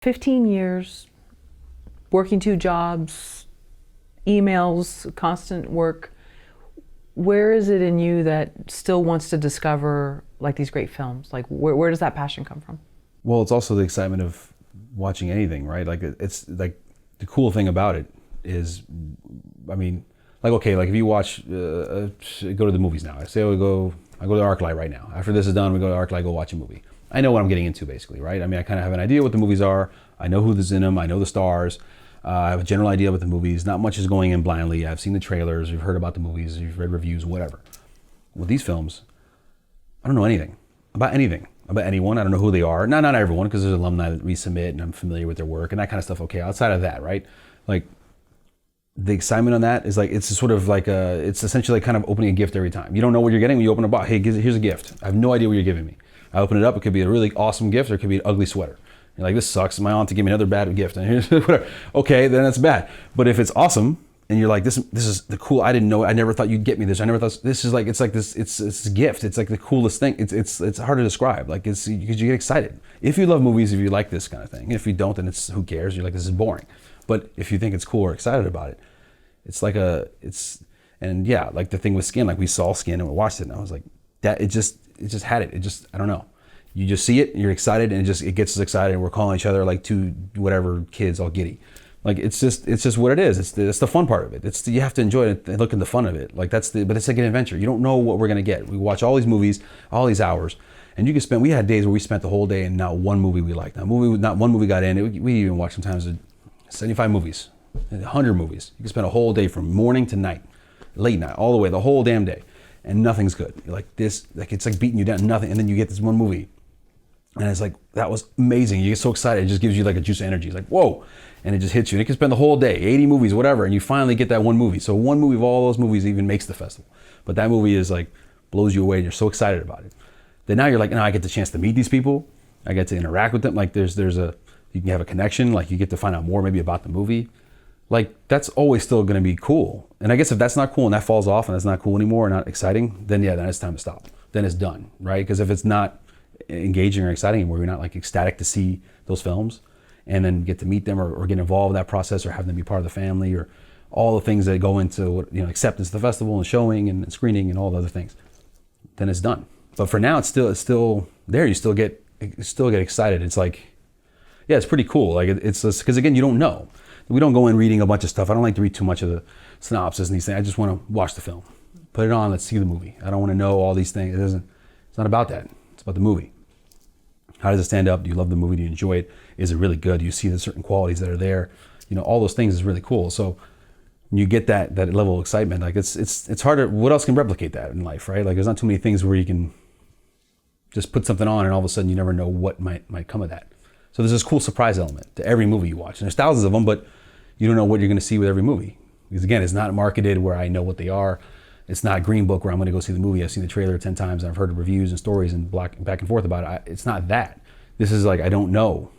15 years, working two jobs, emails, constant work. Where is it in you that still wants to discover like these great films? Like where does that passion come from? Well, it's also the excitement of watching anything, right? Like it's like the cool thing about it is, I mean, like okay, like if you watch, go to the movies now. I say I go to ArcLight right now. After this is done, we go to ArcLight, go watch a movie. I know what I'm getting into basically, right? I mean, I kind of have an idea what the movies are. I know who's in them. I know the stars. I have a general idea about the movies. Not much is going in blindly. I've seen the trailers. You've heard about the movies. You've read reviews, whatever. With these films, I don't know anything about anyone. I don't know who they are. Not everyone, because there's alumni that resubmit and I'm familiar with their work and that kind of stuff. Okay, outside of that, right? Like the excitement on that is like, it's sort of like it's essentially like kind of opening a gift every time. You don't know what you're getting when you open a box. Hey, here's a gift. I have no idea what you're giving me. I open it up. It could be a really awesome gift or it could be an ugly sweater. You're like, this sucks. My aunt to give me another bad gift. And here's whatever. Okay, then that's bad. But if it's awesome and you're like, this is the cool. I didn't know. I never thought you'd get me this. I never thought this is like. It's like this. It's a gift. It's like the coolest thing. It's hard to describe. Like it's because you get excited. If you love movies, if you like this kind of thing. If you don't, then it's who cares. You're like, this is boring. But if you think it's cool or excited about it, it's like and yeah, like the thing with Skin. Like we saw Skin and we watched it, and I was like, that it just had it. It just I don't know. You just see it, you're excited, and it gets us excited, and we're calling each other like two whatever kids all giddy. Like it's just what it is. It's the fun part of it. You have to enjoy it and look at the fun of it. Like but it's like an adventure. You don't know what we're gonna get. We watch all these movies, all these hours, and you can spend. We had days where we spent the whole day and not one movie we liked. Not one movie got in. We even watched sometimes 75 movies, 100 movies. You can spend a whole day from morning to night, late night, all the way, the whole damn day, and nothing's good. You're like this, like it's like beating you down, nothing, and then you get this one movie. And it's like, that was amazing. You get so excited. It just gives you like a juice of energy. It's like, whoa. And it just hits you. And it can spend the whole day, 80 movies, whatever. And you finally get that one movie. So one movie of all those movies even makes the festival. But that movie is like, blows you away. And you're so excited about it. Then now you're like, now I get the chance to meet these people. I get to interact with them. Like you can have a connection. Like you get to find out more maybe about the movie. Like that's always still going to be cool. And I guess if that's not cool and that falls off and that's not cool anymore or not exciting, then yeah, then it's time to stop. Then it's done, right? Because if it's not engaging or exciting anymore, you're not like ecstatic to see those films and then get to meet them or get involved in that process or have them be part of the family or all the things that go into acceptance of the festival and showing and screening and all the other things, then it's done. But for now, it's still there. You still get excited. It's like, yeah, it's pretty cool. Like it's because again, you don't know. We don't go in reading a bunch of stuff. I don't like to read too much of the synopsis and these things. I just want to watch the film, put it on, let's see the movie. I don't want to know all these things. It's not about that. It's about the movie. How does it stand up? Do you love the movie? Do you enjoy it? Is it really good? Do you see the certain qualities that are there? All those things is really cool. So when you get that level of excitement, like it's harder. What else can replicate that in life, right? Like there's not too many things where you can just put something on and all of a sudden you never know what might come of that. So there's this cool surprise element to every movie you watch. And there's thousands of them, but you don't know what you're going to see with every movie. Because again, it's not marketed where I know what they are. It's not Green Book where I'm going to go see the movie. I've seen the trailer 10 times and I've heard reviews and stories and back and forth about it. It's not that. This is like, I don't know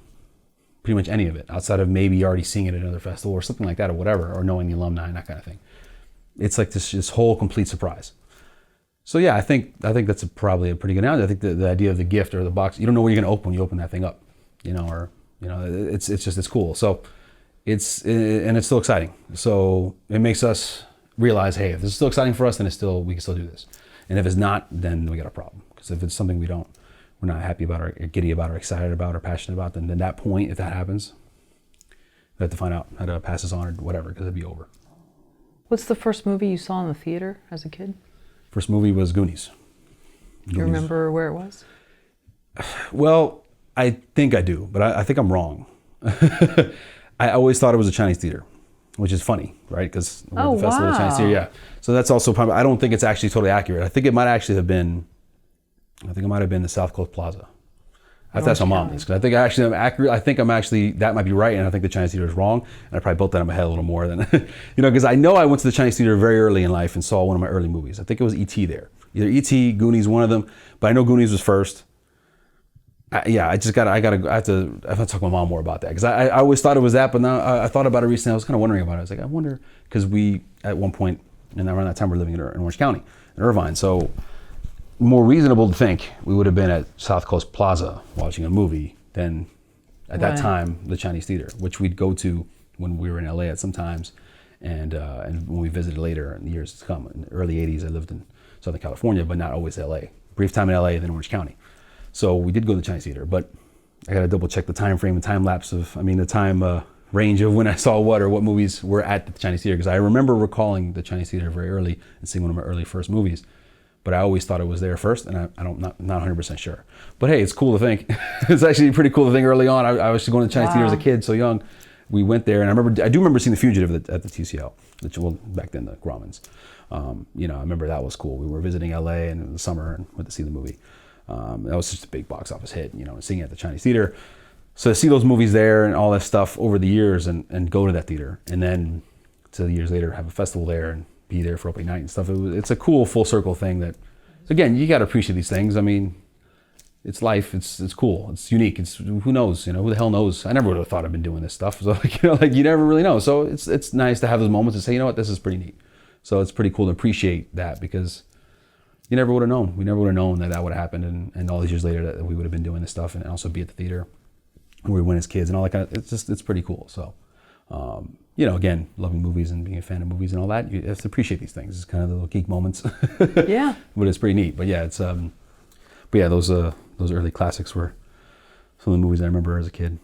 pretty much any of it outside of maybe already seeing it at another festival or something like that or whatever, or knowing the alumni and that kind of thing. It's like this whole complete surprise. So yeah, I think that's probably a pretty good analogy. I think the idea of the gift or the box, you don't know what you're going to open when you open that thing up, it's cool. So it's still exciting. So it makes us realize, hey, if this is still exciting for us, then we can still do this. And if it's not, then we got a problem. Because if it's something we're not happy about or giddy about or excited about or passionate about, then at that point, if that happens, we have to find out how to pass this on or whatever, because it'll be over. What's the first movie you saw in the theater as a kid? First movie was Goonies. Do you remember where it was? Well, I think I do, but I think I'm wrong. I always thought it was a Chinese theater, which is funny, right? Because we're at the Festival of Chinese Theater, yeah. So that's also probably, I don't think it's actually totally accurate. I think it might have been the South Coast Plaza. I have to ask my mom this, because I think I'm accurate. I think that might be right, and I think the Chinese theater is wrong. And I probably built that in my head a little more than, because I know I went to the Chinese theater very early in life and saw one of my early movies. I think it was E.T. there. Either E.T., Goonies, one of them. But I know Goonies was first. I have to talk to my mom more about that, because I always thought it was that, but now I thought about it recently. I was kind of wondering about it. I was like, I wonder, because we at one point, and around that time, we're living in Orange County, in Irvine. So more reasonable to think we would have been at South Coast Plaza watching a movie than at that Right. time, the Chinese theater, which we'd go to when we were in LA at some times, and when we visited later in the years to come. In the early 80s, I lived in Southern California, but not always LA. Brief time in LA, then Orange County. So we did go to the Chinese theater, but I got to double check the time frame and time lapse of, the time range of when I saw what, or what movies were at the Chinese theater, because I remember recalling the Chinese theater very early and seeing one of my early first movies, but I always thought it was there first, and not 100% sure. But hey, it's cool to think. It's actually pretty cool to think early on. I was going to the Chinese theater as a kid, so young. We went there, and I do remember seeing The Fugitive at the TCL, well, back then the Grauman's. I remember that was cool. We were visiting LA in the summer and went to see the movie. That was just a big box office hit, and seeing it at the Chinese theater. So to see those movies there and all that stuff over the years and go to that theater, and then 2 years later have a festival there and be there for opening night and stuff. It's a cool full circle thing that, again, you got to appreciate these things. It's life. It's cool. It's unique. It's, who knows? Who the hell knows? I never would have thought I'd been doing this stuff. So you never really know. So it's nice to have those moments and say, you know what, this is pretty neat. So it's pretty cool to appreciate that, because you never would have known. We never would have known that would have happened, and all these years later that we would have been doing this stuff and also be at the theater where we went as kids and all that kind of. It's pretty cool. So, again, loving movies and being a fan of movies and all that, you have to appreciate these things. It's kind of the little geek moments. Yeah. But it's pretty neat. But yeah, those early classics were some of the movies I remember as a kid.